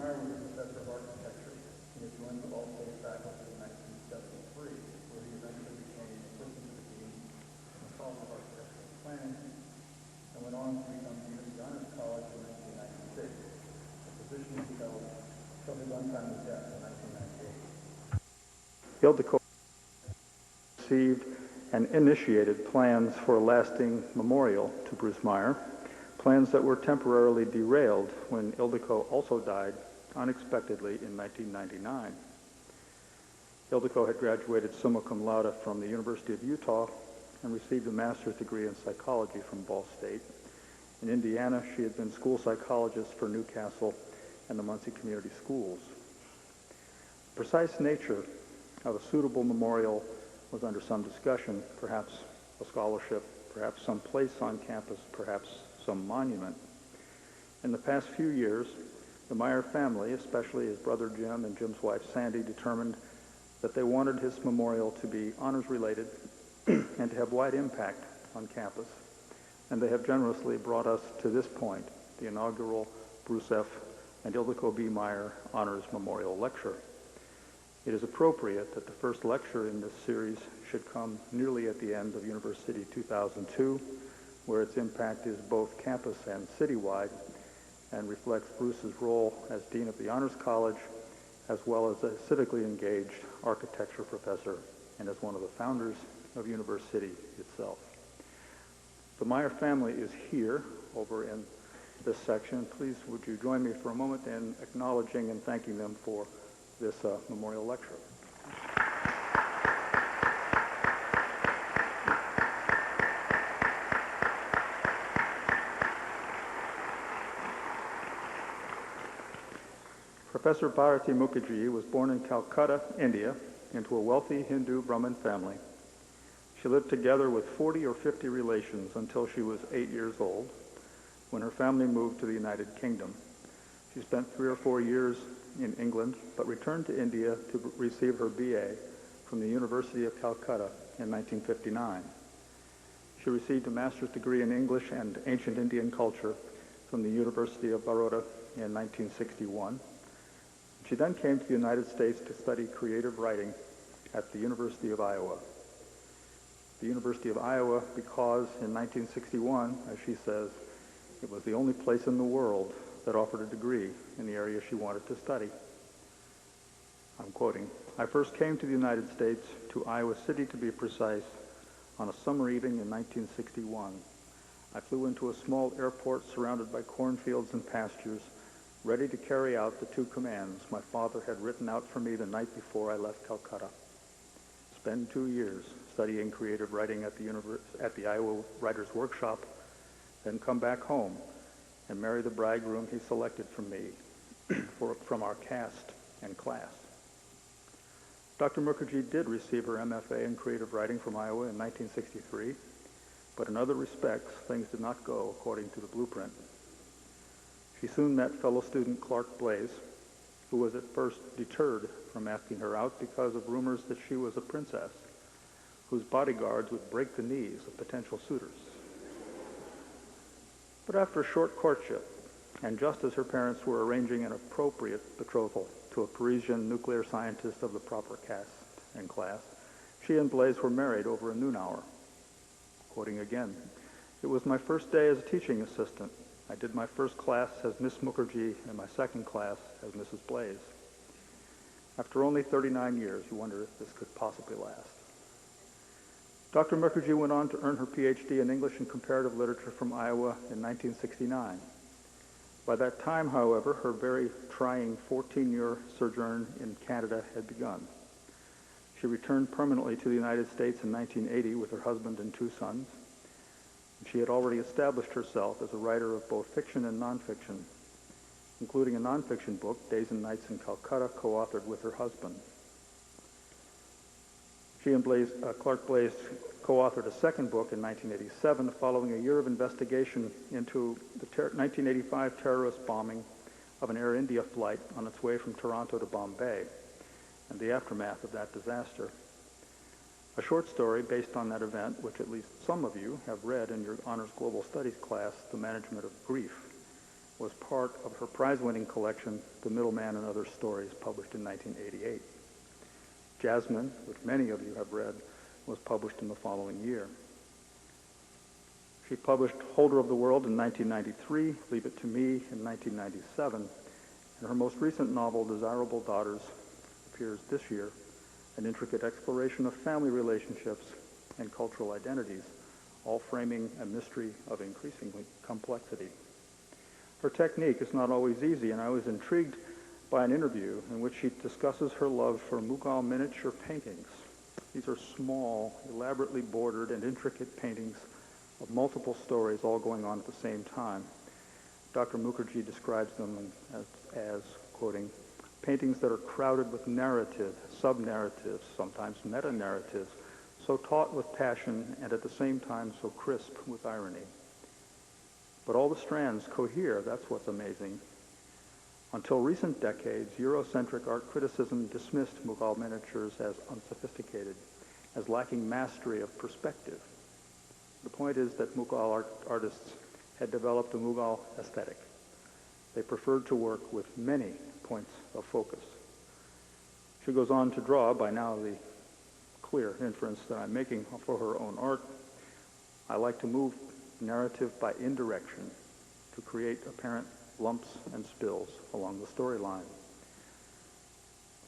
Meyer was a professor of architecture. He had joined the Ball State faculty in 1973, where he eventually became assistant to the dean in the College of Architecture and Planning, and went on to become dean of the Honors College in 1996, a position he held till his untimely death in 1998. Ildiko received and initiated plans for a lasting memorial to Bruce Meyer, plans that were temporarily derailed when Ildiko also died unexpectedly in 1999. Ildiko had graduated summa cum laude from the University of Utah and received a master's degree in psychology from Ball State. In Indiana, she had been school psychologist for Newcastle and the Muncie Community Schools. The precise nature of a suitable memorial was under some discussion, perhaps a scholarship, perhaps some place on campus, perhaps some monument. In the past few years, the Meyer family, especially his brother Jim and Jim's wife Sandy, determined that they wanted his memorial to be honors-related and to have wide impact on campus. And they have generously brought us to this point, the inaugural Bruce F. and Ildiko B. Meyer Honors Memorial Lecture. It is appropriate that the first lecture in this series should come nearly at the end of UniverCity 2002, where its impact is both campus and citywide, and reflects Bruce's role as Dean of the Honors College, as well as a civically engaged architecture professor, and as one of the founders of UniverCity itself. The Meyer family is here, over in this section. Please, would you join me for a moment in acknowledging and thanking them for this memorial lecture. Professor Bharati Mukherjee was born in Calcutta, India, into a wealthy Hindu Brahmin family. She lived together with 40 or 50 relations until she was 8 years old, when her family moved to the United Kingdom. She spent 3 or 4 years in England, but returned to India to receive her BA from the University of Calcutta in 1959. She received a master's degree in English and Ancient Indian Culture from the University of Baroda in 1961. She then came to the United States to study creative writing at the University of Iowa. The University of Iowa because in 1961, as she says, it was the only place in the world that offered a degree in the area she wanted to study. I'm quoting, "I first came to the United States, to Iowa City to be precise, on a summer evening in 1961. I flew into a small airport surrounded by cornfields and pastures, ready to carry out the 2 commands my father had written out for me the night before I left Calcutta. Spend 2 years studying creative writing at the Iowa Writers' Workshop, then come back home and marry the bridegroom he selected from me, from our caste and class." Dr. Mukherjee did receive her MFA in creative writing from Iowa in 1963, but in other respects, things did not go according to the blueprint. She soon met fellow student Clark Blaze, who was at first deterred from asking her out because of rumors that she was a princess, whose bodyguards would break the knees of potential suitors. But after a short courtship, and just as her parents were arranging an appropriate betrothal to a Parisian nuclear scientist of the proper caste and class, she and Blaze were married over a noon hour. Quoting again, "It was my first day as a teaching assistant. I did my first class as Miss Mukherjee and my second class as Mrs. Blaze. After only 39 years, you wonder if this could possibly last." Dr. Mukherjee went on to earn her PhD in English and Comparative Literature from Iowa in 1969. By that time, however, her very trying 14-year sojourn in Canada had begun. She returned permanently to the United States in 1980 with her husband and 2 sons. She had already established herself as a writer of both fiction and nonfiction, including a nonfiction book, Days and Nights in Calcutta, co-authored with her husband. She and Clark Blaze co-authored a second book in 1987 following a year of investigation into the 1985 terrorist bombing of an Air India flight on its way from Toronto to Bombay and the aftermath of that disaster. A short story based on that event, which at least some of you have read in your Honors Global Studies class, The Management of Grief, was part of her prize-winning collection, The Middleman and Other Stories, published in 1988. Jasmine, which many of you have read, was published in the following year. She published Holder of the World in 1993, Leave It to Me in 1997, and her most recent novel, Desirable Daughters, appears this year, an intricate exploration of family relationships and cultural identities, all framing a mystery of increasingly complexity. Her technique is not always easy, and I was intrigued by an interview in which she discusses her love for Mughal miniature paintings. These are small, elaborately bordered and intricate paintings of multiple stories all going on at the same time. Dr. Mukherjee describes them as, quoting, paintings that are crowded with narrative, sub-narratives, sometimes meta-narratives, so taut with passion and at the same time so crisp with irony. But all the strands cohere, that's what's amazing. Until recent decades, Eurocentric art criticism dismissed Mughal miniatures as unsophisticated, as lacking mastery of perspective. The point is that Mughal artists had developed a Mughal aesthetic. They preferred to work with many points of focus. She goes on to draw, by now the clear inference that I'm making for her own art, I like to move narrative by indirection to create apparent lumps and spills along the storyline.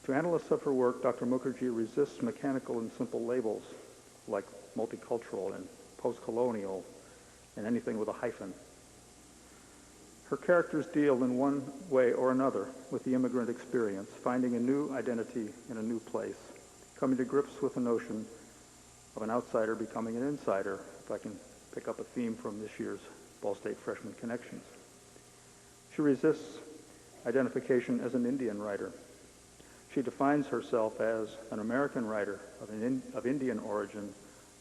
To analysts of her work, Dr. Mukherjee resists mechanical and simple labels like multicultural and post-colonial and anything with a hyphen. Her characters deal in one way or another with the immigrant experience, finding a new identity in a new place, coming to grips with the notion of an outsider becoming an insider, if I can pick up a theme from this year's Ball State Freshman Connections. She resists identification as an Indian writer. She defines herself as an American writer of Indian origin,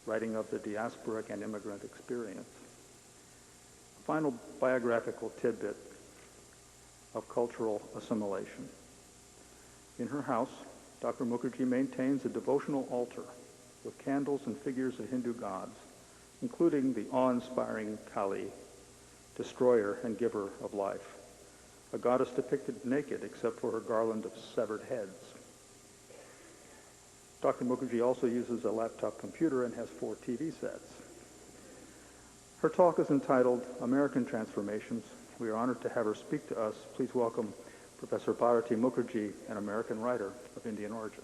writing of the diasporic and immigrant experience. A final biographical tidbit of cultural assimilation. In her house, Dr. Mukherjee maintains a devotional altar with candles and figures of Hindu gods, including the awe-inspiring Kali, destroyer and giver of life, a goddess depicted naked except for her garland of severed heads. Dr. Mukherjee also uses a laptop computer and has 4 TV sets. Her talk is entitled American Transformations. We are honored to have her speak to us. Please welcome Professor Bharati Mukherjee, an American writer of Indian origin.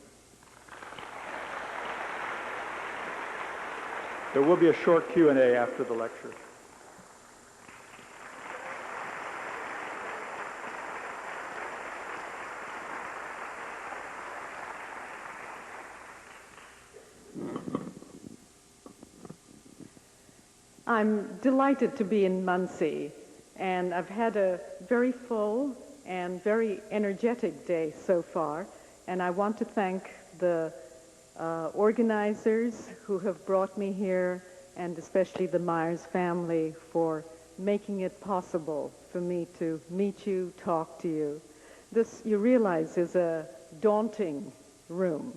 There will be a short Q&A after the lecture. I'm delighted to be in Muncie, and I've had a very full and very energetic day so far, and I want to thank the organizers who have brought me here, and especially the Myers family for making it possible for me to meet you, talk to you. This, you realize, is a daunting room,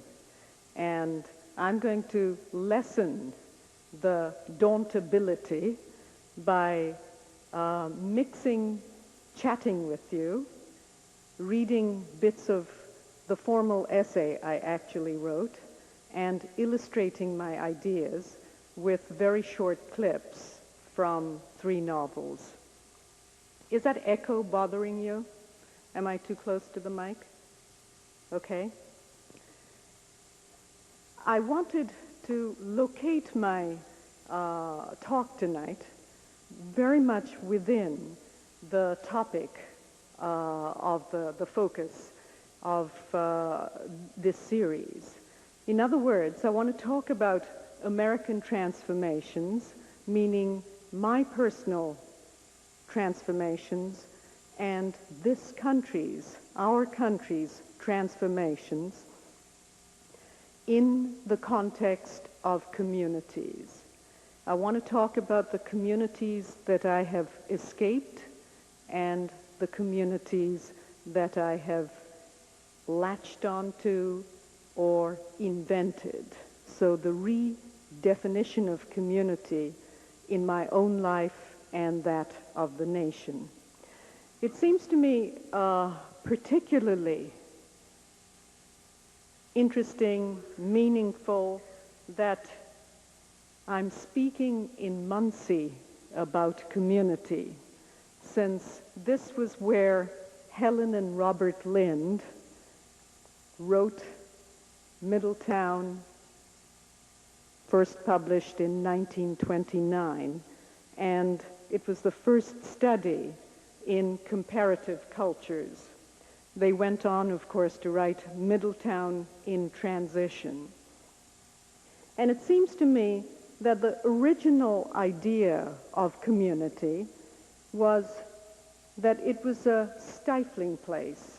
and I'm going to lessen the dauntability by mixing chatting with you, reading bits of the formal essay I actually wrote, and illustrating my ideas with very short clips from 3 novels. Is that echo bothering you? Am I too close to the mic? Okay. I wanted to locate my talk tonight very much within the topic of the focus of this series. In other words, I want to talk about American transformations, meaning my personal transformations and this country's, our country's transformations in the context of communities. I want to talk about the communities that I have escaped and the communities that I have latched onto or invented. So the redefinition of community in my own life and that of the nation. It seems to me particularly interesting, meaningful, that I'm speaking in Muncie about community, since this was where Helen and Robert Lind wrote Middletown, first published in 1929, and it was the first study in comparative cultures. They went on, of course, to write Middletown in Transition. And it seems to me that the original idea of community was that it was a stifling place,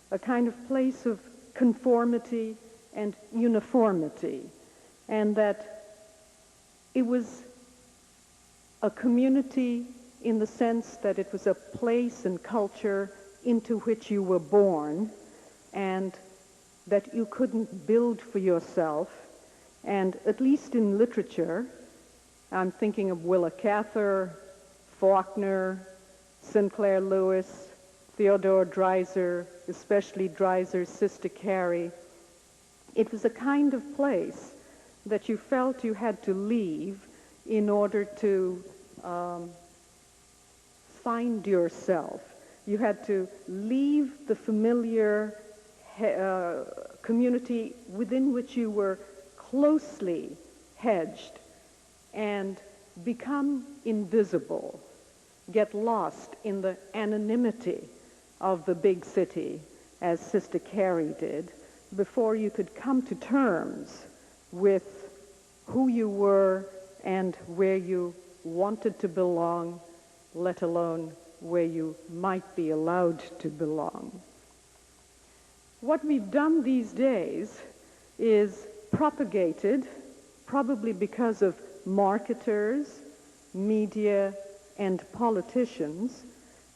a kind of place of conformity and uniformity, and that it was a community in the sense that it was a place and culture into which you were born, and that you couldn't build for yourself. And at least in literature, I'm thinking of Willa Cather, Faulkner, Sinclair Lewis, Theodore Dreiser, especially Dreiser's sister Carrie. It was a kind of place that you felt you had to leave in order to find yourself. You had to leave the familiar community within which you were closely hedged and become invisible, get lost in the anonymity of the big city, as Sister Carrie did, before you could come to terms with who you were and where you wanted to belong, let alone where you might be allowed to belong. What we've done these days is propagated, probably because of marketers, media, and politicians,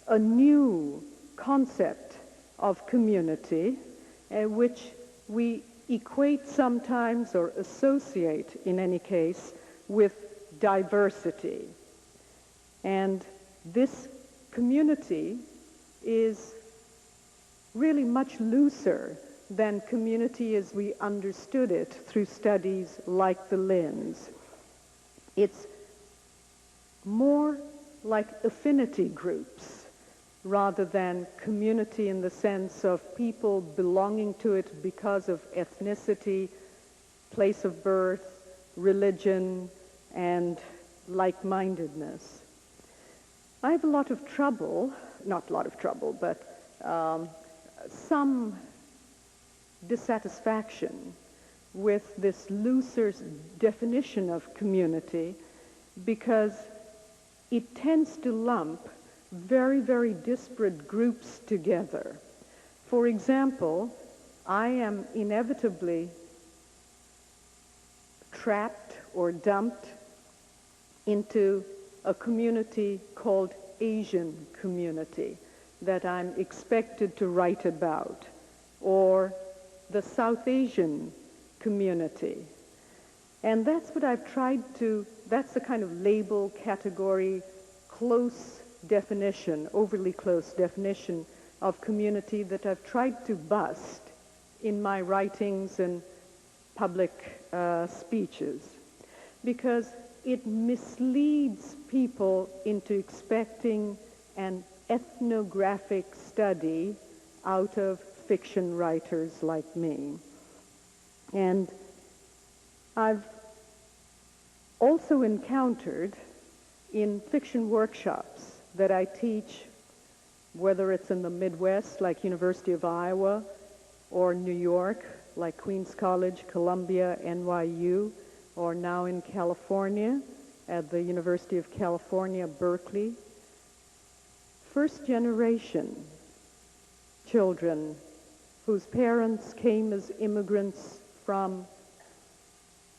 a new concept of community, which we equate sometimes, or associate in any case, with diversity. And this community is really much looser than community as we understood it through studies like the Linds. It's more like affinity groups rather than community in the sense of people belonging to it because of ethnicity, place of birth, religion, and like-mindedness. I have a lot of trouble, not a lot of trouble, but some dissatisfaction with this looser definition of community, because it tends to lump very, very disparate groups together. For example, I am inevitably trapped or dumped into a community called Asian community that I'm expected to write about, or the South Asian community. And that's what I've tried to, that's the kind of label, category, close definition, overly close definition of community that I've tried to bust in my writings and public speeches, because it misleads people into expecting an ethnographic study out of fiction writers like me. And I've also encountered in fiction workshops that I teach, whether it's in the Midwest, like University of Iowa, or New York, like Queens College, Columbia, NYU, or now in California at the University of California, Berkeley. First generation children whose parents came as immigrants from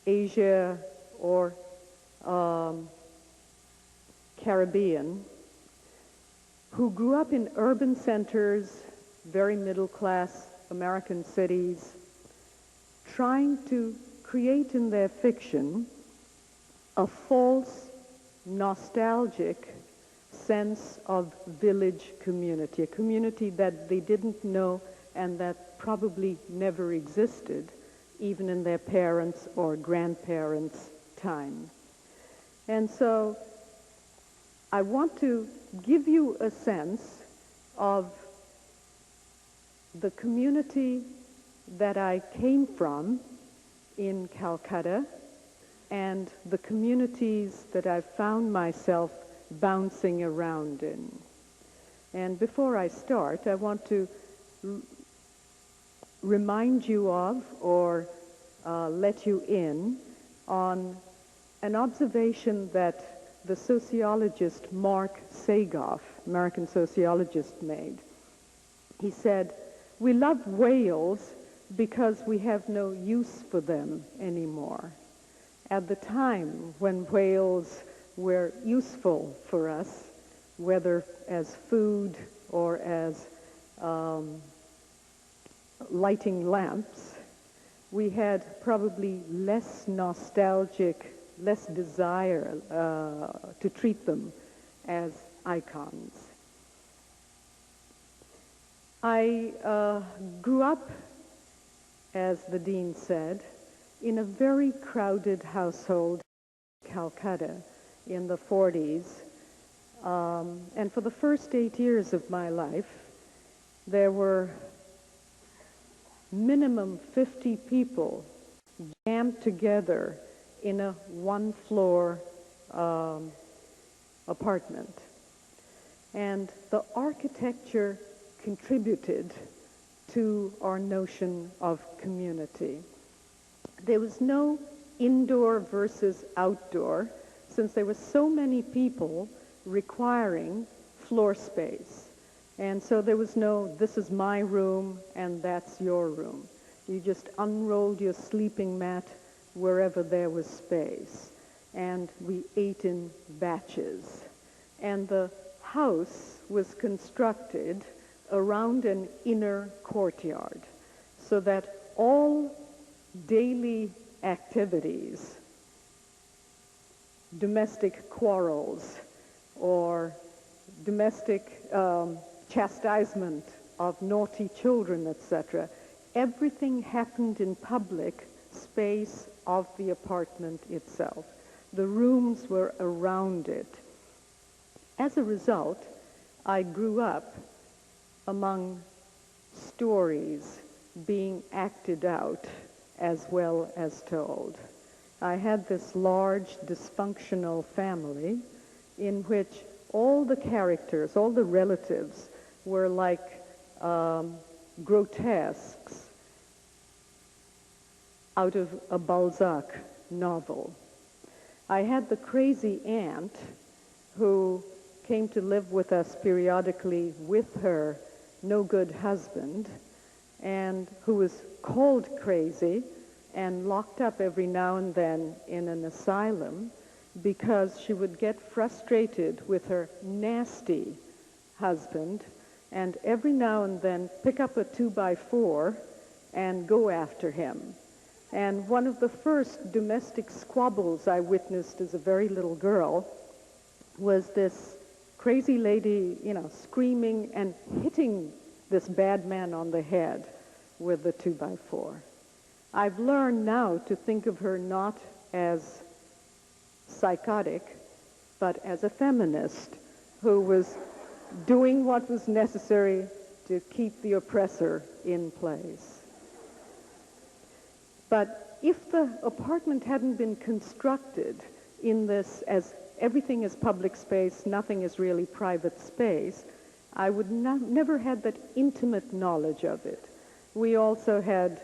Asia or Caribbean, who grew up in urban centers, very middle-class American cities, trying to create in their fiction a false, nostalgic sense of village community, a community that they didn't know and that probably never existed, even in their parents' or grandparents' time. And so I want to give you a sense of the community that I came from in Calcutta and the communities that I've found myself bouncing around in. And before I start, I want to remind you of or let you in on an observation that the sociologist Mark Sagoff, American sociologist, made. He said, "We love whales because we have no use for them anymore." At the time when whales were useful for us, whether as food or as lighting lamps, we had probably less nostalgic, less desire to treat them as icons. I grew up, as the dean said, in a very crowded household in Calcutta in the 40s. And for the first 8 years of my life, there were minimum 50 people jammed together in a one-floor apartment. And the architecture contributed to our notion of community. There was no indoor versus outdoor, since there were so many people requiring floor space. And so there was no, this is my room and that's your room. You just unrolled your sleeping mat wherever there was space. And we ate in batches. And the house was constructed around an inner courtyard, so that all daily activities, domestic quarrels or domestic chastisement of naughty children, etc., everything happened in public space of the apartment itself. The rooms were around it. As a result, I grew up among stories being acted out as well as told. I had this large dysfunctional family in which all the characters, all the relatives were like grotesques out of a Balzac novel. I had the crazy aunt who came to live with us periodically with her no-good husband, and who was called crazy and locked up every now and then in an asylum because she would get frustrated with her nasty husband and every now and then pick up a 2x4 and go after him. And one of the first domestic squabbles I witnessed as a very little girl was this crazy lady, screaming and hitting this bad man on the head with the 2x4. I've learned now to think of her not as psychotic, but as a feminist who was doing what was necessary to keep the oppressor in place. But if the apartment hadn't been constructed in this as everything is public space, nothing is really private space, I would never had that intimate knowledge of it. We also had,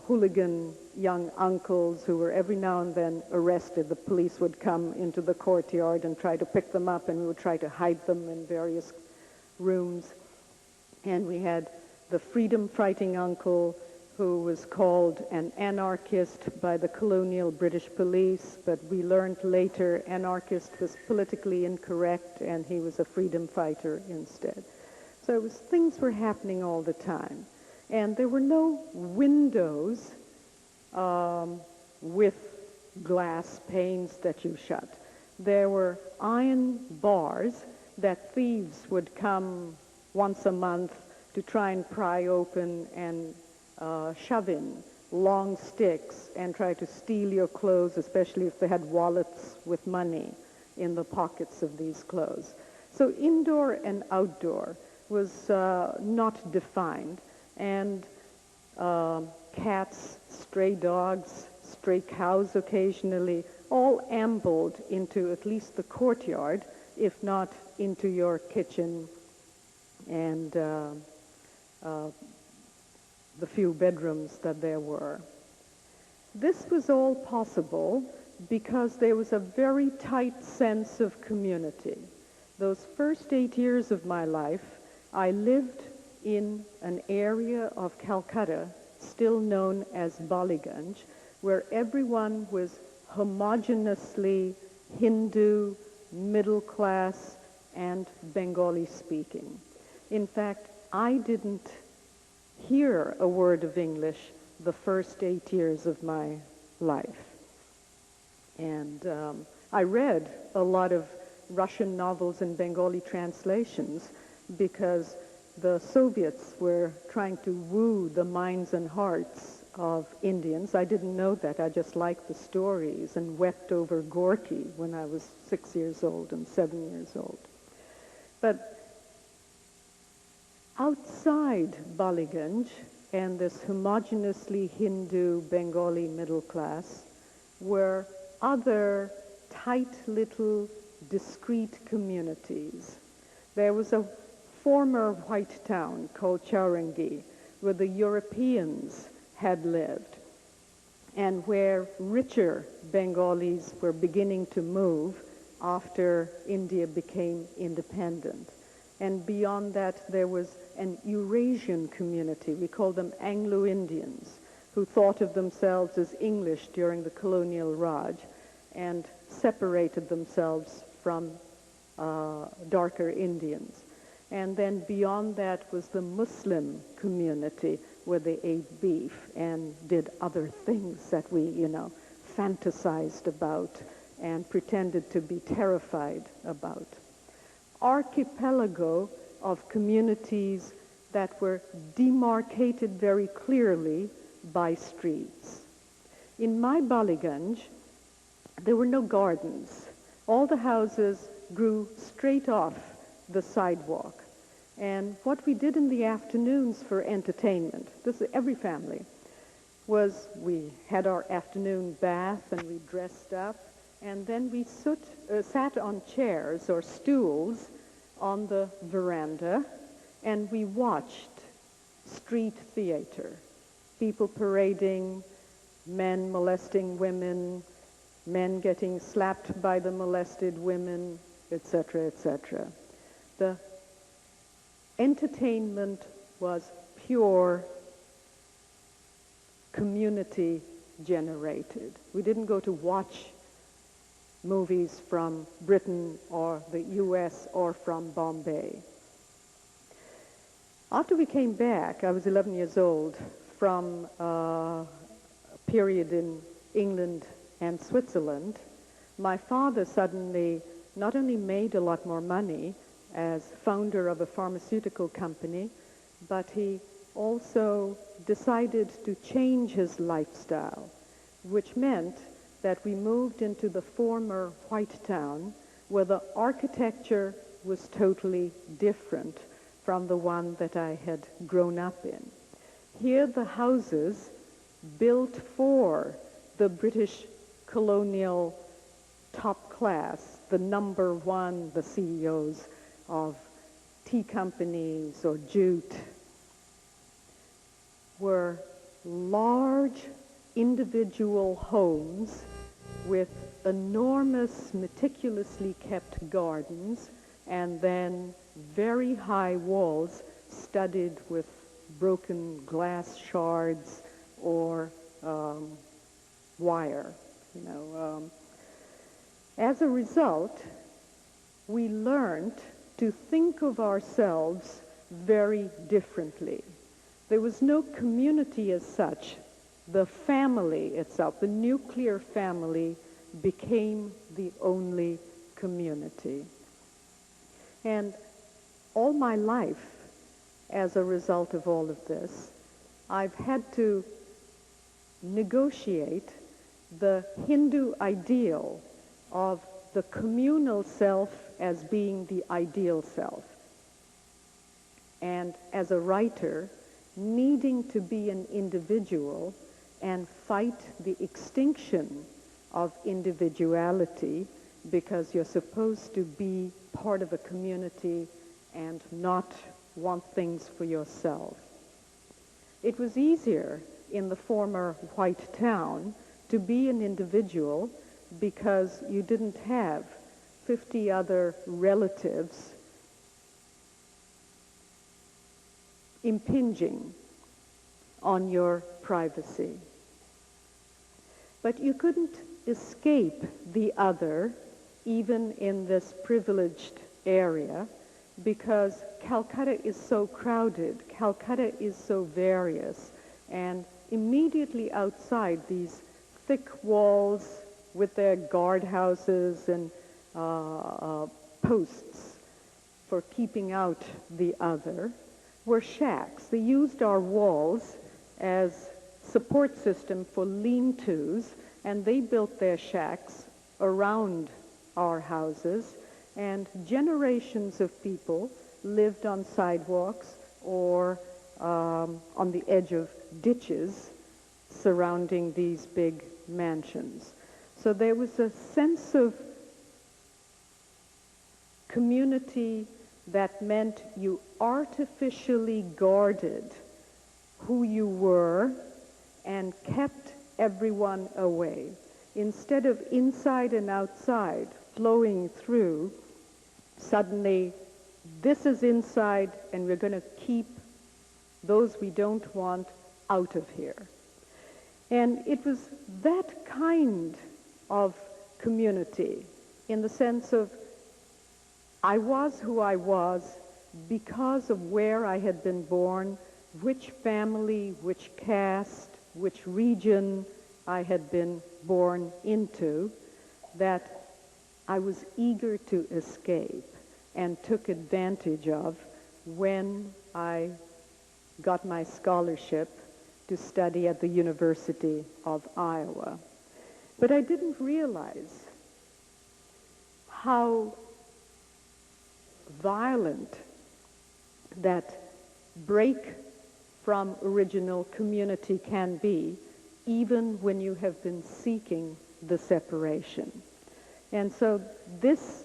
hooligan young uncles who were every now and then arrested. The police would come into the courtyard and try to pick them up, and we would try to hide them in various rooms. And we had the freedom-fighting uncle who was called an anarchist by the colonial British police, but we learned later anarchist was politically incorrect and he was a freedom fighter instead. So things were happening all the time. And there were no windows with glass panes that you shut. there were iron bars that thieves would come once a month to try and pry open and shove in long sticks and try to steal your clothes, especially if they had wallets with money in the pockets of these clothes. So indoor and outdoor was not defined, and cats, stray dogs, stray cows occasionally, all ambled into at least the courtyard, if not into your kitchen and the few bedrooms that there were. This was all possible because there was a very tight sense of community. Those first 8 years of my life, I lived in an area of Calcutta, still known as Ballygunge, where everyone was homogeneously Hindu, middle class, and Bengali speaking. In fact, I didn't hear a word of English the first 8 years of my life. And I read a lot of Russian novels and Bengali translations because the Soviets were trying to woo the minds and hearts of Indians. I didn't know that. I just liked the stories and wept over Gorky when I was 6 years old and 7 years old. But outside Ballygunge and this homogeneously Hindu Bengali middle class were other tight little discrete communities. There was a former white town called Chaurangi where the Europeans had lived and where richer Bengalis were beginning to move after India became independent. And beyond that, there was an Eurasian community. We called them Anglo-Indians, who thought of themselves as English during the colonial Raj and separated themselves from darker Indians. And then beyond that was the Muslim community, where they ate beef and did other things that we, fantasized about and pretended to be terrified about. Archipelago of communities that were demarcated very clearly by streets. In my Ballygunge, there were no gardens. All the houses grew straight off the sidewalk. And what we did in the afternoons for entertainment, this is every family, was we had our afternoon bath and we dressed up, and then we sat on chairs or stools on the veranda, and we watched street theater, people parading, men molesting women, men getting slapped by the molested women, etc., etc. The entertainment was pure community generated. We didn't go to watch movies from Britain or the US or from Bombay. After we came back, I was 11 years old, from a period in England and Switzerland, my father suddenly not only made a lot more money as founder of a pharmaceutical company, but he also decided to change his lifestyle, which meant that we moved into the former white town where the architecture was totally different from the one that I had grown up in. Here the houses built for the British colonial top class, the number one, the CEOs of tea companies or jute, were large individual homes with enormous, meticulously kept gardens, and then very high walls studded with broken glass shards or wire. As a result, we learned to think of ourselves very differently. There was no community as such. The family itself, the nuclear family, became the only community. And all my life, as a result of all of this, I've had to negotiate the Hindu ideal of the communal self as being the ideal self. And as a writer, needing to be an individual and fight the extinction of individuality because you're supposed to be part of a community and not want things for yourself. It was easier in the former white town to be an individual because you didn't have 50 other relatives impinging on your privacy. But you couldn't escape the other, even in this privileged area, because Calcutta is so crowded, Calcutta is so various, and immediately outside these thick walls with their guardhouses and posts for keeping out the other were shacks. They used our walls as support system for lean-tos, and they built their shacks around our houses, and generations of people lived on sidewalks or on the edge of ditches surrounding these big mansions. So there was a sense of community that meant you artificially guarded who you were and kept everyone away. Instead of inside and outside flowing through, suddenly this is inside and we're going to keep those we don't want out of here. And it was that kind of community, in the sense of I was who I was because of where I had been born, which family, which caste, which region I had been born into, that I was eager to escape and took advantage of when I got my scholarship to study at the University of Iowa. But I didn't realize how violent that break from original community can be, even when you have been seeking the separation. And so this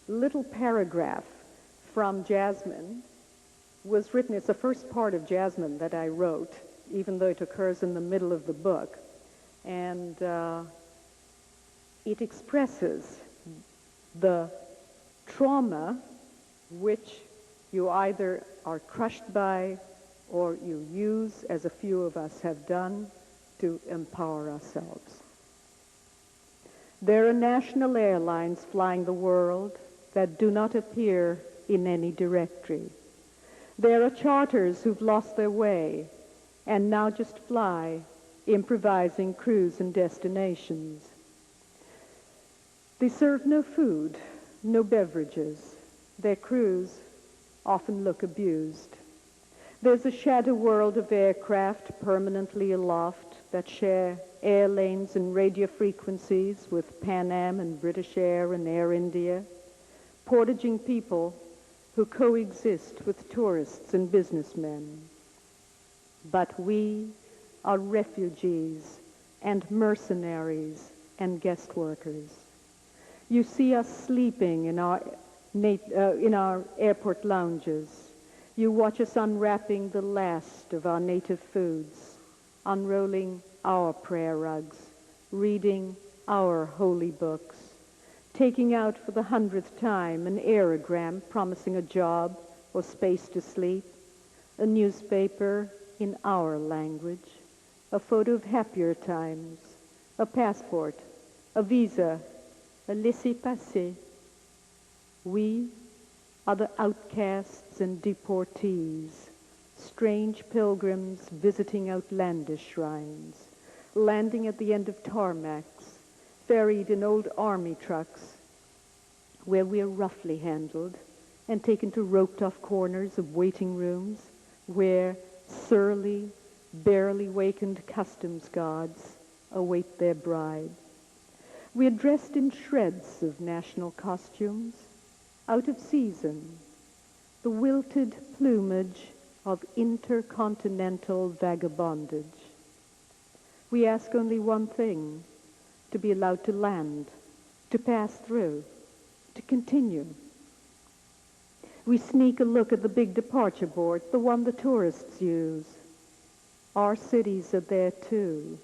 little paragraph from Jasmine was written, it's the first part of Jasmine that I wrote, even though it occurs in the middle of the book. And it expresses the trauma which you either are crushed by or you use, as a few of us have done, to empower ourselves. There are national airlines flying the world that do not appear in any directory. There are charters who've lost their way and now just fly, improvising crews and destinations. They serve no food, no beverages. Their crews often look abused. There's a shadow world of aircraft permanently aloft that share air lanes and radio frequencies with Pan Am and British Air and Air India, portaging people who coexist with tourists and businessmen. But we are refugees and mercenaries and guest workers. You see us sleeping in our airport lounges. You watch us unwrapping the last of our native foods, unrolling our prayer rugs, reading our holy books, taking out for the 100th time an aerogram promising a job or space to sleep, a newspaper in our language, a photo of happier times, a passport, a visa, a laissez-passer. We are the outcasts and deportees, strange pilgrims visiting outlandish shrines, landing at the end of tarmacs, ferried in old army trucks, where we are roughly handled and taken to roped-off corners of waiting rooms, where surly, barely wakened customs guards await their bride. We are dressed in shreds of national costumes, out of season, the wilted plumage of intercontinental vagabondage. We ask only one thing: to be allowed to land, to pass through, to continue. We sneak a look at the big departure board, the one the tourists use. Our cities are there too.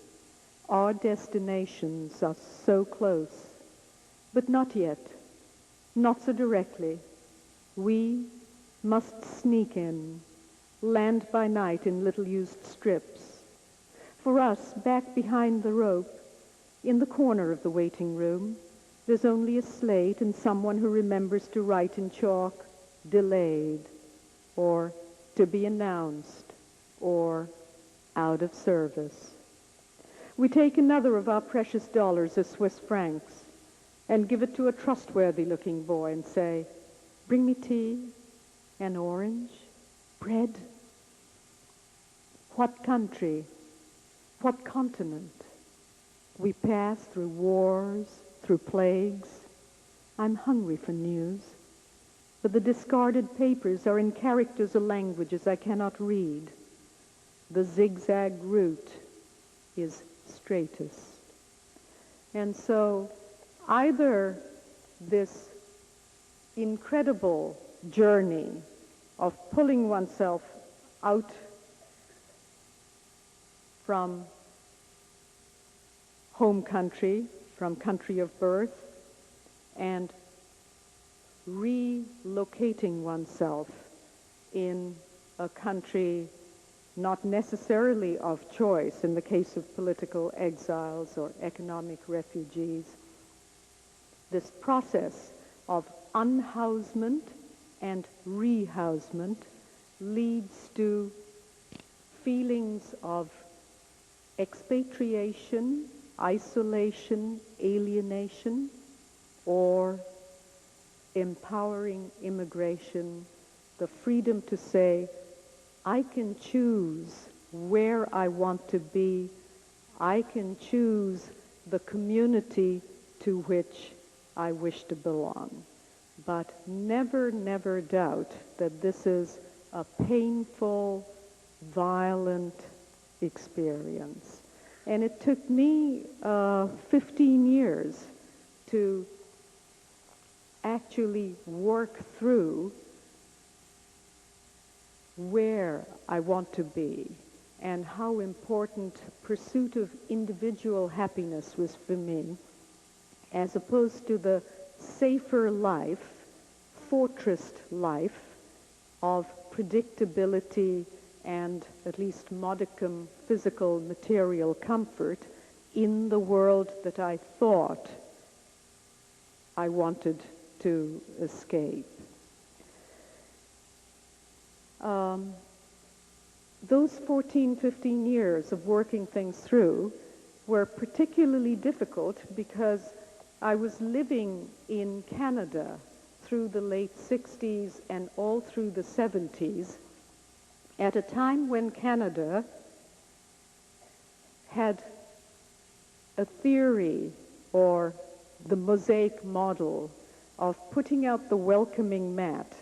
Our destinations are so close, but not yet, not so directly. We must sneak in, land by night in little-used strips. For us, back behind the rope, in the corner of the waiting room, there's only a slate and someone who remembers to write in chalk, "delayed," or "to be announced," or "out of service." We take another of our precious dollars or Swiss francs and give it to a trustworthy-looking boy and say, "Bring me tea, an orange, bread." What country, what continent? We pass through wars, through plagues. I'm hungry for news, but the discarded papers are in characters or languages I cannot read. The zigzag route is straightest. And so either this incredible journey of pulling oneself out from home country, from country of birth, and relocating oneself in a country not necessarily of choice in the case of political exiles or economic refugees. This process of unhousement and rehousement leads to feelings of expatriation, isolation, alienation, or empowering immigration, the freedom to say, I can choose where I want to be. I can choose the community to which I wish to belong. But never, never doubt that this is a painful, violent experience. And it took me 15 years to actually work through where I want to be and how important pursuit of individual happiness was for me, as opposed to the safer life, fortressed life of predictability and at least modicum physical material comfort in the world that I thought I wanted to escape. Those 14, 15 years of working things through were particularly difficult because I was living in Canada through the late 60s and all through the 70s at a time when Canada had a theory or the mosaic model of putting out the welcoming mat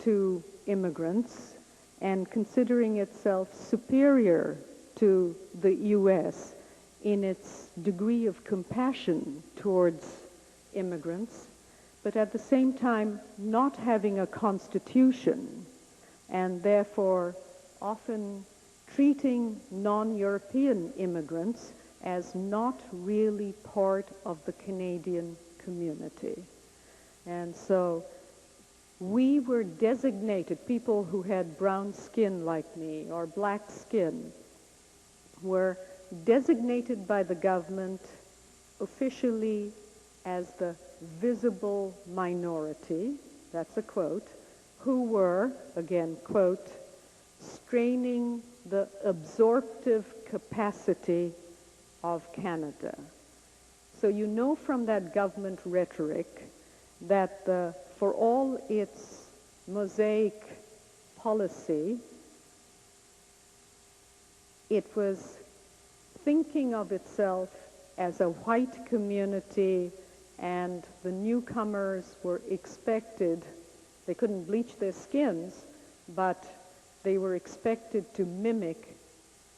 to immigrants and considering itself superior to the U.S. in its degree of compassion towards immigrants, but at the same time not having a constitution and therefore often treating non-European immigrants as not really part of the Canadian community. And so we were designated, people who had brown skin like me or black skin were designated by the government officially as the visible minority, that's a quote, who were, again, quote, straining the absorptive capacity of Canada. So you know from that government rhetoric that for all its mosaic policy, it was thinking of itself as a white community, and the newcomers were expected, they couldn't bleach their skins, but they were expected to mimic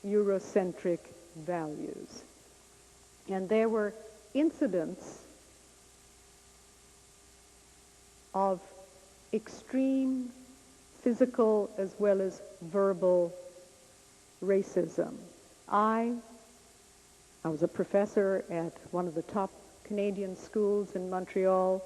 Eurocentric values. And there were incidents of extreme physical as well as verbal racism. I was a professor at one of the top Canadian schools in Montreal.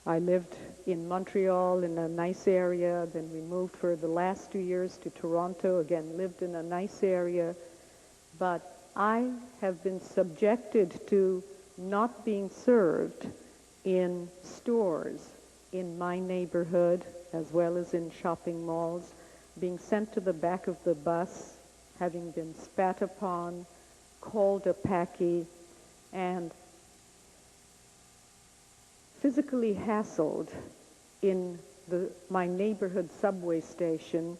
I lived in Montreal in a nice area, then we moved for the last 2 years to Toronto, again lived in a nice area, but I have been subjected to not being served in stores in my neighborhood as well as in shopping malls, being sent to the back of the bus, having been spat upon, called a packy, and physically hassled in my neighborhood subway station,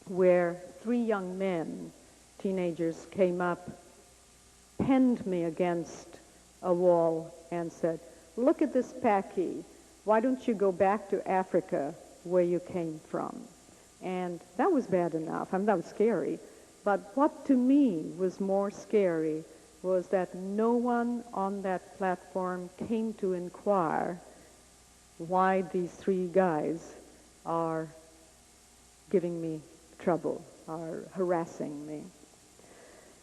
where 3 young men, teenagers, came up, pinned me against a wall and said, "Look at this packy. Why don't you go back to Africa where you came from?" And that was bad enough. I mean, that was scary. But what to me was more scary was that no one on that platform came to inquire why these 3 guys are giving me trouble, are harassing me.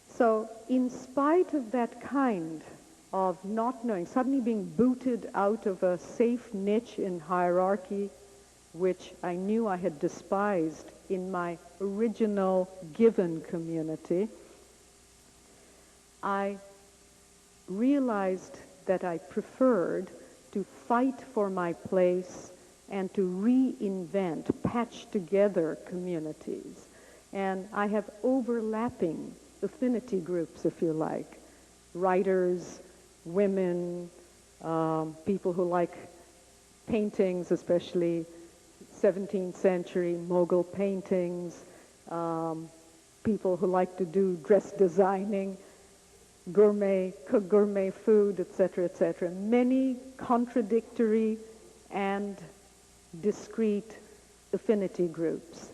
So in spite of that kind of not knowing, suddenly being booted out of a safe niche in hierarchy, which I knew I had despised in my original given community, I realized that I preferred to fight for my place and to reinvent, patch together communities. And I have overlapping affinity groups, if you like, writers, women, people who like paintings, especially 17th century Mughal paintings, people who like to do dress designing, cook gourmet food, etc., etc. Many contradictory and discrete affinity groups.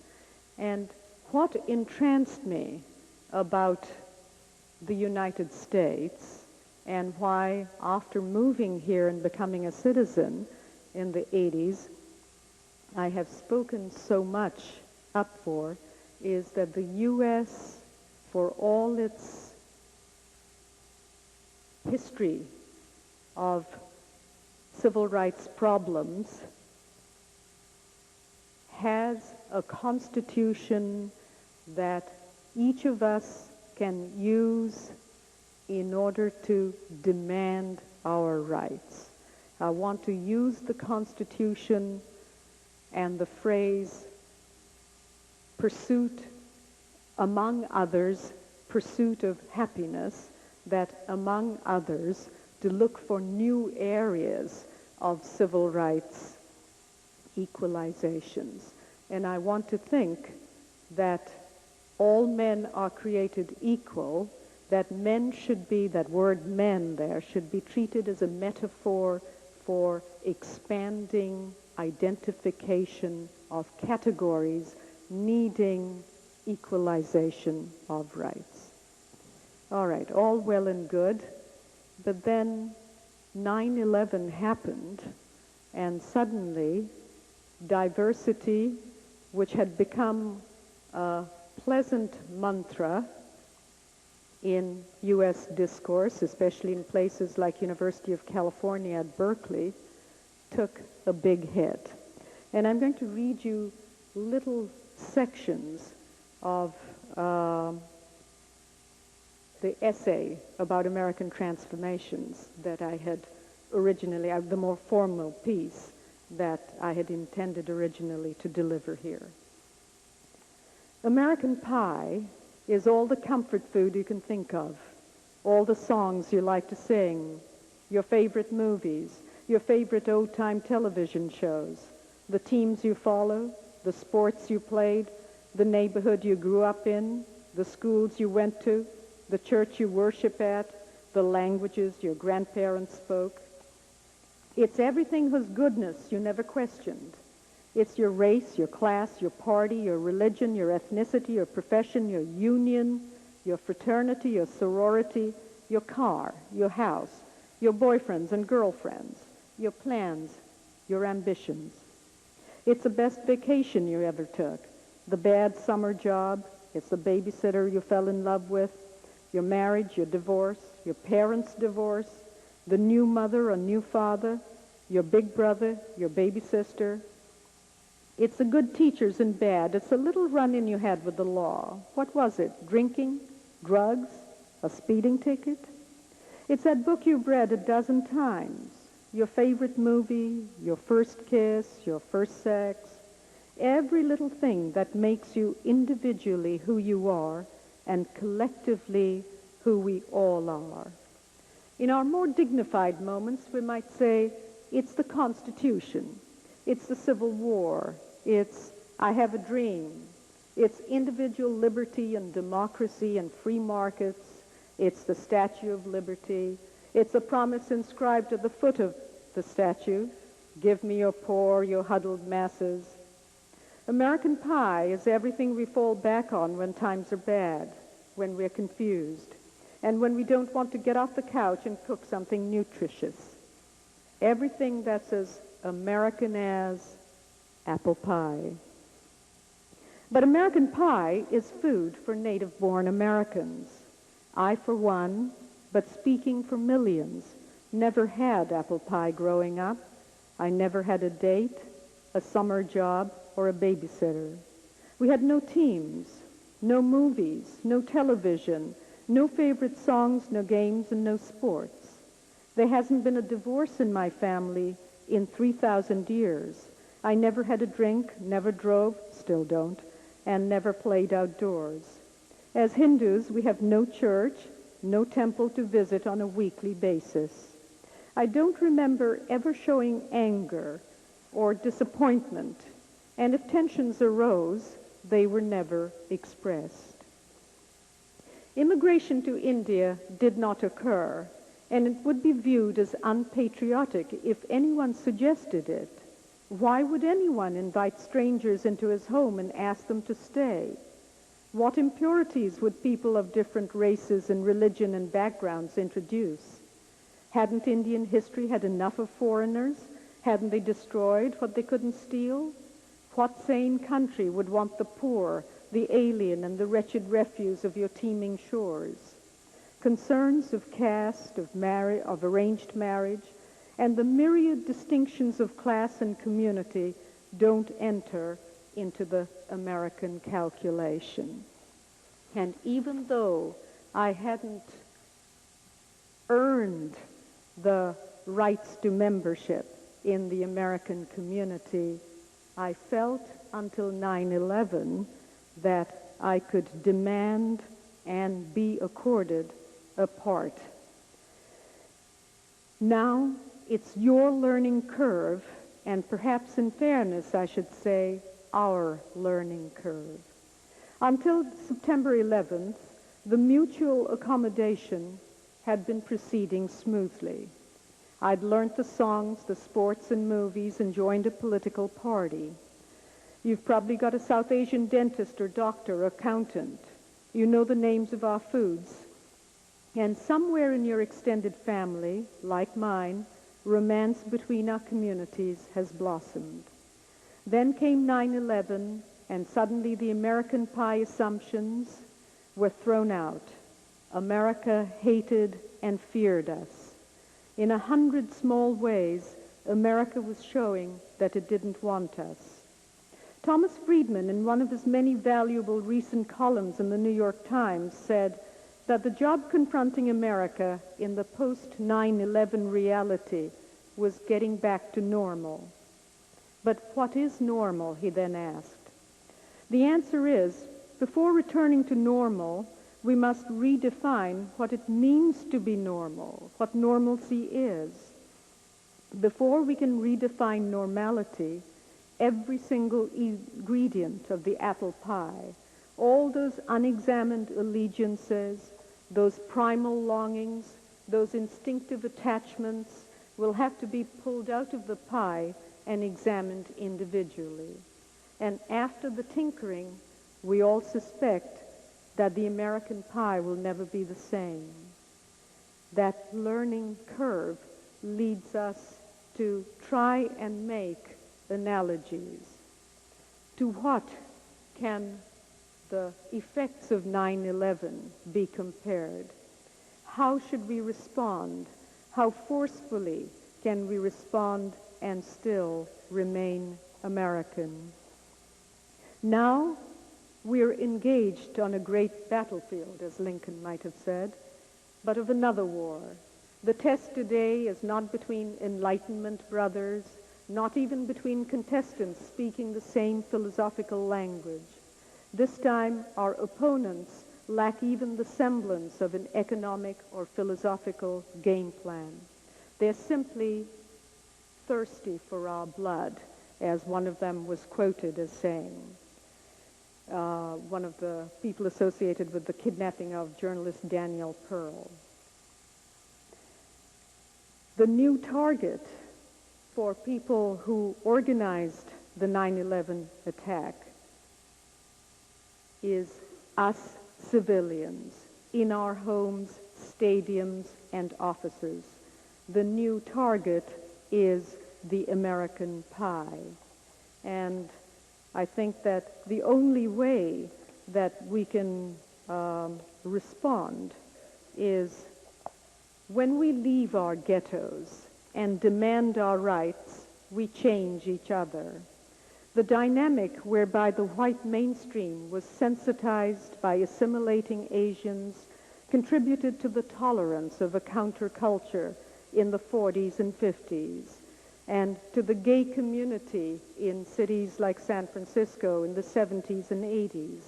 And what entranced me about the United States, and why after moving here and becoming a citizen in the 80s, I have spoken so much up for, is that the U.S., for all its history of civil rights problems, has a constitution that each of us can use in order to demand our rights. I want to use the Constitution and the phrase pursuit, among others, pursuit of happiness, that among others, to look for new areas of civil rights equalizations. And I want to think that all men are created equal, that men should be, that word men there, should be treated as a metaphor for expanding identification of categories needing equalization of rights. All right, all well and good, but then 9/11 happened, and suddenly diversity, which had become a pleasant mantra in U.S. discourse, especially in places like University of California at Berkeley, took a big hit. And I'm going to read you little sections of the essay about American transformations that I had originally, the more formal piece that I had intended originally to deliver here. American Pie is all the comfort food you can think of, all the songs you like to sing, your favorite movies, your favorite old-time television shows, the teams you follow, the sports you played, the neighborhood you grew up in, the schools you went to, the church you worship at, the languages your grandparents spoke. It's everything whose goodness you never questioned. It's your race, your class, your party, your religion, your ethnicity, your profession, your union, your fraternity, your sorority, your car, your house, your boyfriends and girlfriends, your plans, your ambitions. It's the best vacation you ever took, the bad summer job. It's the babysitter you fell in love with, your marriage, your divorce, your parents' divorce, the new mother or new father, your big brother, your baby sister. It's the good teachers and bad. It's a little run-in you had with the law. What was it? Drinking? Drugs? A speeding ticket? It's that book you've read a dozen times. Your favorite movie, your first kiss, your first sex. Every little thing that makes you individually who you are and collectively who we all are. In our more dignified moments, we might say, it's the Constitution. It's the Civil War. It's I Have a Dream. It's individual liberty and democracy and free markets. It's the Statue of Liberty. It's a promise inscribed at the foot of the statue. Give me your poor, your huddled masses. American Pie is everything we fall back on when times are bad, when we're confused, and when we don't want to get off the couch and cook something nutritious. Everything that's as American as apple pie. But American pie is food for native-born Americans. I, for one, but speaking for millions, never had apple pie growing up. I never had a date, a summer job, or a babysitter. We had no teams, no movies, no television, no favorite songs, no games, and no sports. There hasn't been a divorce in my family in 3,000 years. I never had a drink, never drove, still don't, and never played outdoors. As Hindus, we have no church, no temple to visit on a weekly basis. I don't remember ever showing anger or disappointment, and if tensions arose, they were never expressed. Immigration to India did not occur, and it would be viewed as unpatriotic if anyone suggested it. Why would anyone invite strangers into his home and ask them to stay? What impurities would people of different races and religion and backgrounds introduce? Hadn't Indian history had enough of foreigners? Hadn't they destroyed what they couldn't steal? What sane country would want the poor, the alien, and the wretched refuse of your teeming shores? Concerns of caste, of arranged marriage, and the myriad distinctions of class and community don't enter into the American calculation. And even though I hadn't earned the rights to membership in the American community, I felt until 9/11 that I could demand and be accorded a part. Now it's your learning curve, and perhaps in fairness I should say our learning curve. Until September 11th, the mutual accommodation had been proceeding smoothly. I'd learned the songs, the sports and movies, and joined a political party. You've probably got a South Asian dentist or doctor or accountant. You know the names of our foods. And somewhere in your extended family, like mine, romance between our communities has blossomed. Then came 9/11, and suddenly the American pie assumptions were thrown out. America hated and feared us. In 100 small ways, America was showing that it didn't want us. Thomas Friedman, in one of his many valuable recent columns in the New York Times, said that the job confronting America in the post-9/11 reality was getting back to normal. But what is normal, he then asked. The answer is, before returning to normal, we must redefine what it means to be normal, what normalcy is. Before we can redefine normality, every single ingredient of the apple pie, all those unexamined allegiances, those primal longings, those instinctive attachments will have to be pulled out of the pie and examined individually. And after the tinkering, we all suspect that the American pie will never be the same. That learning curve leads us to try and make analogies. To what can the effects of 9/11 be compared? How should we respond? How forcefully can we respond and still remain American? Now, we're engaged on a great battlefield, as Lincoln might have said, but of another war. The test today is not between Enlightenment brothers, not even between contestants speaking the same philosophical language. This time, our opponents lack even the semblance of an economic or philosophical game plan. They're simply thirsty for our blood, as one of them was quoted as saying. One of the people associated with the kidnapping of journalist Daniel Pearl. The new target for people who organized the 9/11 attack is us civilians in our homes, stadiums, and offices. The new target is the American pie. And I think that the only way that we can respond is when we leave our ghettos and demand our rights, we change each other. The dynamic whereby the white mainstream was sensitized by assimilating Asians contributed to the tolerance of a counterculture in the 40s and 50s, and to the gay community in cities like San Francisco in the 70s and 80s,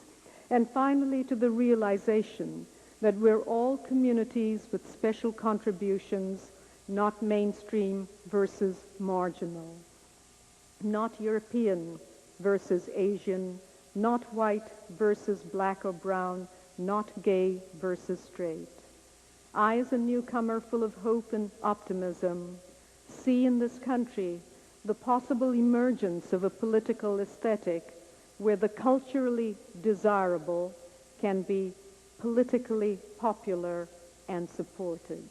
and finally to the realization that we're all communities with special contributions, not mainstream versus marginal, not European versus Asian, not white versus black or brown, not gay versus straight. I, as a newcomer full of hope and optimism, see in this country the possible emergence of a political aesthetic where the culturally desirable can be politically popular and supported.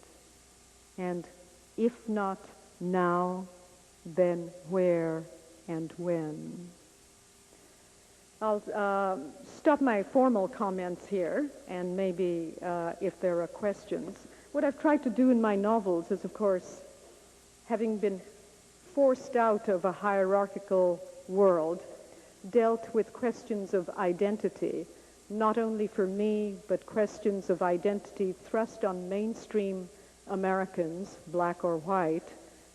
And if not now, then where and when? I'll stop my formal comments here, and maybe if there are questions. What I've tried to do in my novels is, of course, having been forced out of a hierarchical world, dealt with questions of identity, not only for me, but questions of identity thrust on mainstream Americans, black or white,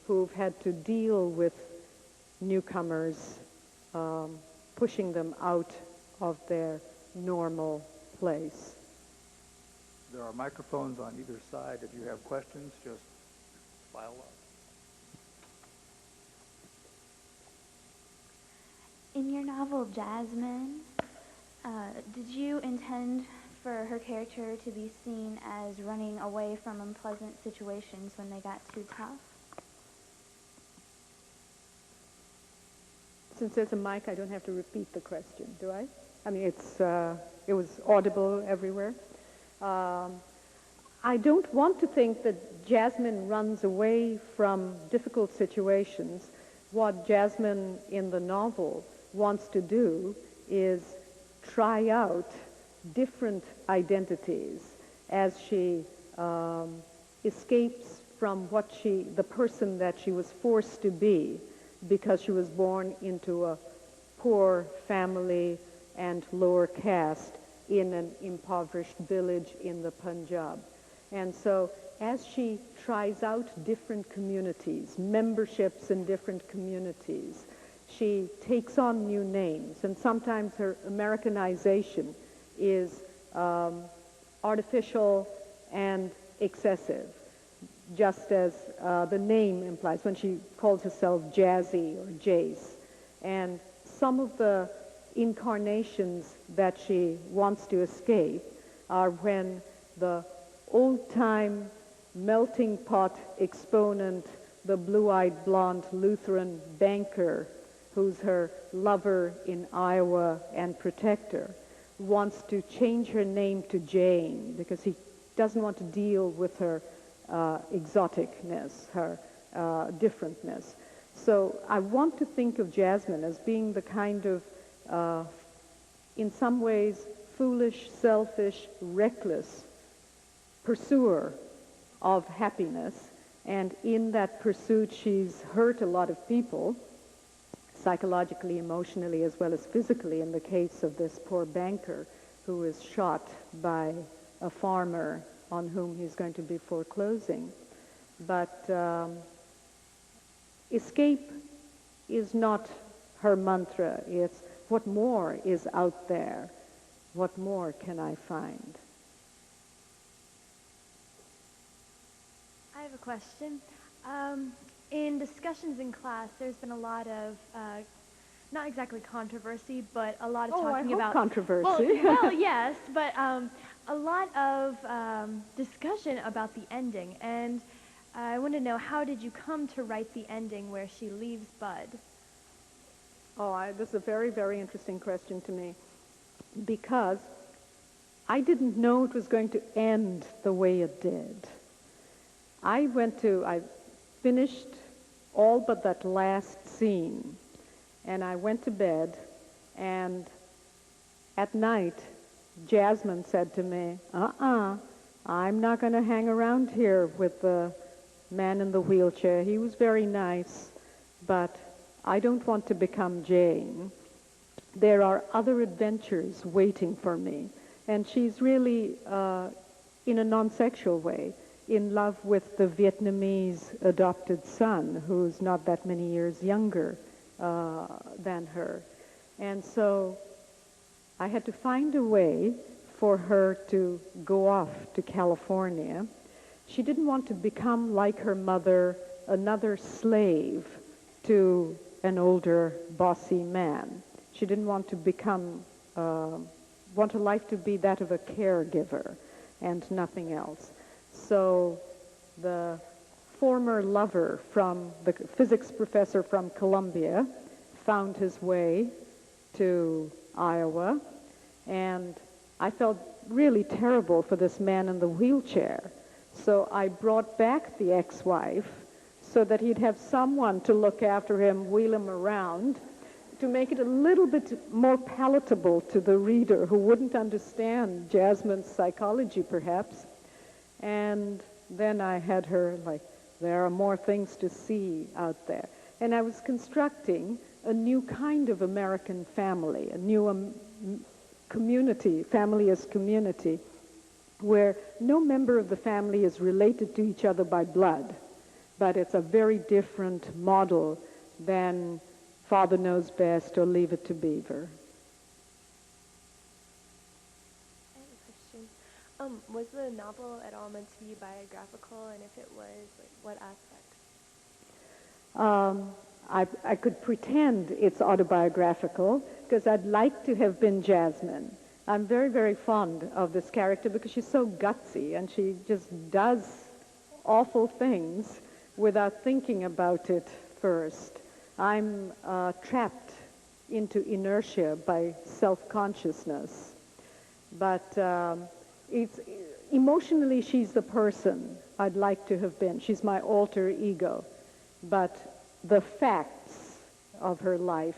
who've had to deal with newcomers, pushing them out of their normal place. There are microphones on either side. If you have questions, just file up. In your novel, Jasmine, did you intend for her character to be seen as running away from unpleasant situations when they got too tough? Since there's a mic, I don't have to repeat the question, do I? I mean, it was audible everywhere. I don't want to think that Jasmine runs away from difficult situations. What Jasmine in the novel wants to do is try out different identities as she escapes from the person that she was forced to be because she was born into a poor family and lower caste in an impoverished village in the Punjab. And so as she tries out different communities, memberships in different communities, she takes on new names, and sometimes her Americanization is artificial and excessive. just as the name implies, when she calls herself Jazzy or Jace. And some of the incarnations that she wants to escape are when the old-time melting pot exponent, the blue-eyed blonde Lutheran banker, who's her lover in Iowa and protector, wants to change her name to Jane because he doesn't want to deal with her exoticness, her differentness. So I want to think of Jasmine as being the kind of, in some ways, foolish, selfish, reckless pursuer of happiness. And in that pursuit, she's hurt a lot of people, psychologically, emotionally, as well as physically, in the case of this poor banker who is shot by a farmer on whom he's going to be foreclosing. But escape is not her mantra. It's what more is out there? What more can I find? I have a question. In discussions in class, there's been a lot of, not exactly controversy, but a lot of talking about controversy. Well, yes, but a lot of discussion about the ending. And I want to know, how did you come to write the ending where she leaves Bud? Oh, this is a very, very interesting question to me, because I didn't know it was going to end the way it did. I finished all but that last scene, and I went to bed, and at night, Jasmine said to me, I'm not going to hang around here with the man in the wheelchair. He was very nice, but I don't want to become Jane. There are other adventures waiting for me. And she's really, in a non-sexual way, in love with the Vietnamese adopted son, who's not that many years younger than her. And so I had to find a way for her to go off to California. She didn't want to become like her mother, another slave to an older, bossy man. She didn't want to want her life to be that of a caregiver and nothing else. So the former lover from the physics professor from Columbia found his way to Iowa, and I felt really terrible for this man in the wheelchair. So I brought back the ex-wife so that he'd have someone to look after him, wheel him around, to make it a little bit more palatable to the reader who wouldn't understand Jasmine's psychology, perhaps. And then I had her, like, there are more things to see out there. And I was constructing a new kind of American family, a new community, family as community, where no member of the family is related to each other by blood, but it's a very different model than Father Knows Best or Leave It to Beaver. I have a question. Was the novel at all meant to be biographical, and if it was, like, what aspects? I could pretend it's autobiographical because I'd like to have been Jasmine. I'm very, very fond of this character because she's so gutsy and she just does awful things without thinking about it first. I'm trapped into inertia by self-consciousness. But emotionally, she's the person I'd like to have been. She's my alter ego. But the facts of her life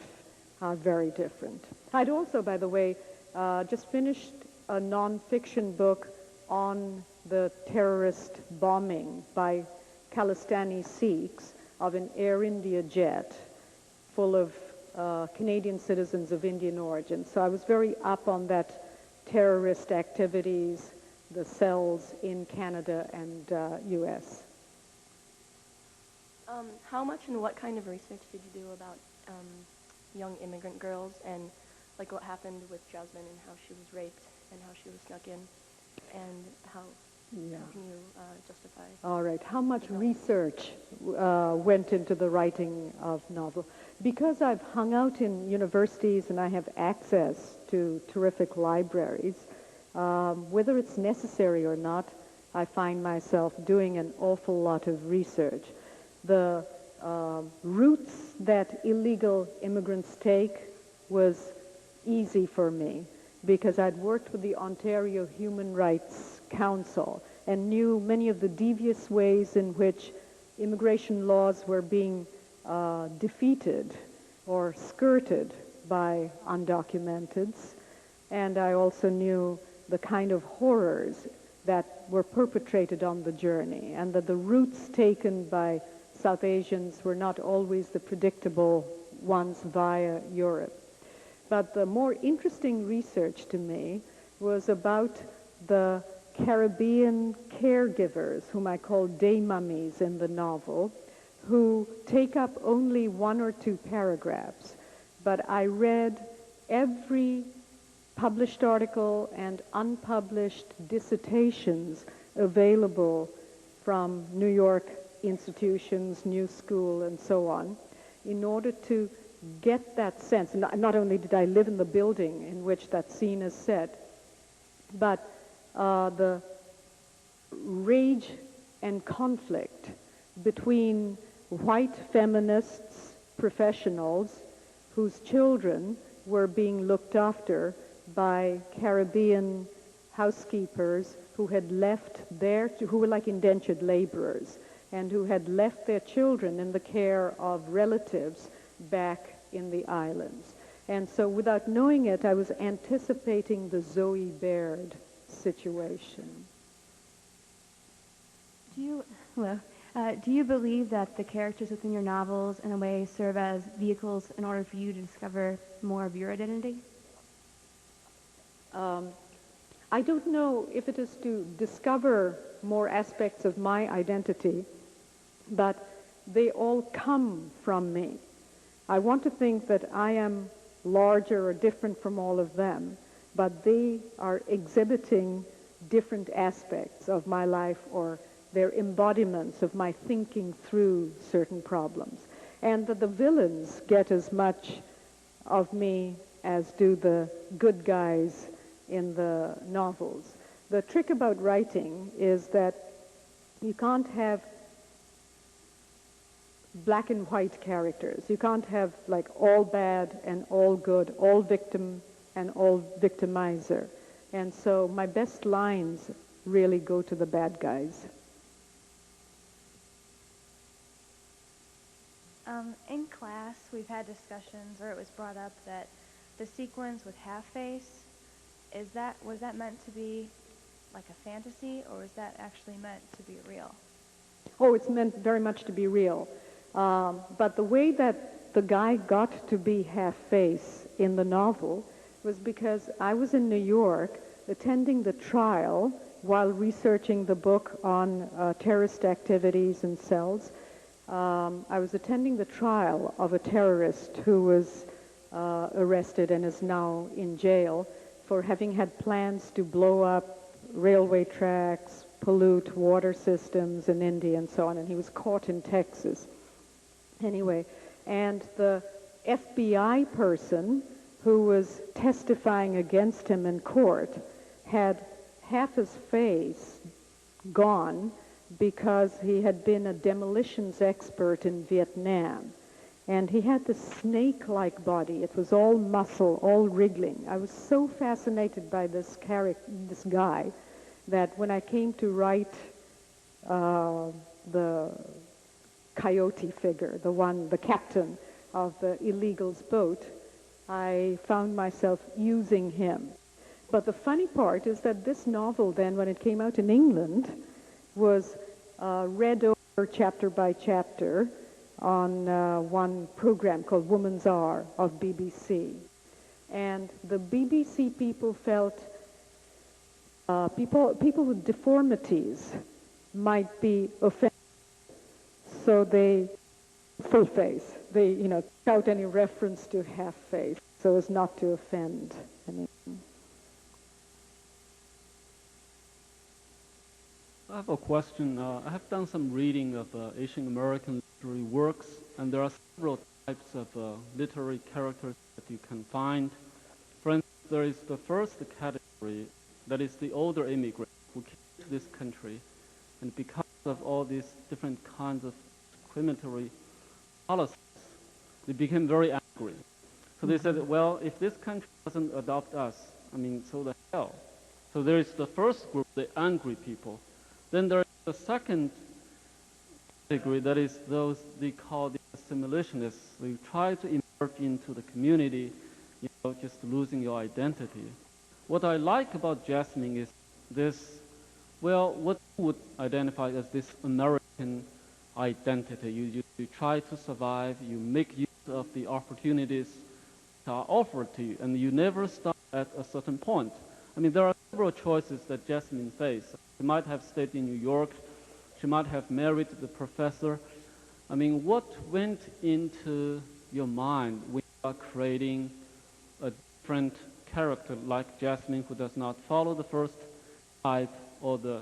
are very different. I'd also, by the way, just finished a non-fiction book on the terrorist bombing by Khalistani Sikhs of an Air India jet full of Canadian citizens of Indian origin. So I was very up on that terrorist activities, the cells in Canada and U.S. How much and what kind of research did you do about young immigrant girls and, like, what happened with Jasmine and how she was raped and how she was snuck in and how Yeah. How can you justify? All right. How much research went into the writing of novel? Because I've hung out in universities and I have access to terrific libraries, whether it's necessary or not, I find myself doing an awful lot of research. The routes that illegal immigrants take was easy for me because I'd worked with the Ontario Human Rights Council and knew many of the devious ways in which immigration laws were being defeated or skirted by undocumenteds. And I also knew the kind of horrors that were perpetrated on the journey, and that the routes taken by South Asians were not always the predictable ones via Europe. But the more interesting research to me was about the Caribbean caregivers, whom I call day mummies in the novel, who take up only 1 or 2 paragraphs. But I read every published article and unpublished dissertations available from New York institutions, New School, and so on, in order to get that sense. And not only did I live in the building in which that scene is set, but the rage and conflict between white feminists, professionals, whose children were being looked after by Caribbean housekeepers who had left who were like indentured laborers, and who had left their children in the care of relatives back in the islands. And so without knowing it, I was anticipating the Zoe Baird situation. Do you believe that the characters within your novels, in a way, serve as vehicles in order for you to discover more of your identity? I don't know if it is to discover more aspects of my identity, but they all come from me. I want to think that I am larger or different from all of them, but they are exhibiting different aspects of my life, or they're embodiments of my thinking through certain problems. And that the villains get as much of me as do the good guys in the novels. The trick about writing is that you can't have black and white characters. You can't have like all bad and all good, all victim and all victimizer. And so my best lines really go to the bad guys. In class, we've had discussions, or it was brought up, that the sequence with half-face, was that meant to be like a fantasy, or was that actually meant to be real? Oh, it's meant very much to be real. But the way that the guy got to be half-face in the novel was because I was in New York attending the trial while researching the book on terrorist activities and cells. I was attending the trial of a terrorist who was arrested and is now in jail for having had plans to blow up railway tracks, pollute water systems in India and so on, and he was caught in Texas. Anyway, and the FBI person who was testifying against him in court had half his face gone because he had been a demolitions expert in Vietnam. And he had this snake-like body. It was all muscle, all wriggling. I was so fascinated by this guy, that when I came to write the coyote figure, the captain of the illegals' boat, I found myself using him. But the funny part is that this novel then, when it came out in England, was read over chapter by chapter on one program called Woman's Hour of BBC. And the BBC people felt people with deformities might be offended. So they, full face, they, took out any reference to half face so as not to offend anyone. I have a question. I have done some reading of Asian American literary works, and there are several types of literary characters that you can find. For instance, there is the first category, that is the older immigrant who came to this country, and because of all these different kinds of discriminatory policies, they became very angry. So they said, well, if this country doesn't adopt us, I mean, so the hell. So there is the first group, the angry people. Then there is the second category, that is those they call the assimilationists. They try to immerse into the community, just losing your identity. What I like about Jasmine is this, well, what you would identify as this American identity. You try to survive, you make use of the opportunities that are offered to you, and you never stop at a certain point. I mean, there are several choices that Jasmine faced. She might have stayed in New York. She might have married the professor. I mean, what went into your mind when you are creating a different character like Jasmine, who does not follow the first type or the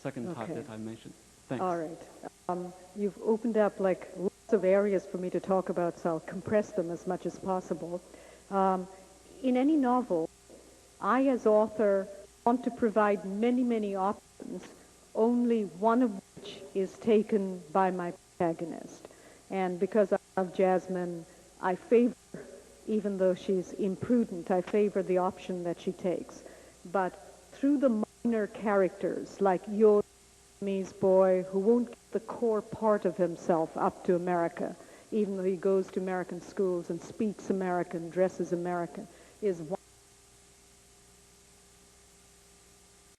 second type that I mentioned? Thanks. All right. You've opened up like lots of areas for me to talk about, so I'll compress them as much as possible. In any novel, I, as author, want to provide many, many options, only one of which is taken by my protagonist. And because I love Jasmine, I favor, even though she's imprudent, I favor the option that she takes. But through the minor characters, like your Vietnamese boy who won't get the core part of himself up to America, even though he goes to American schools and speaks American, dresses American, is one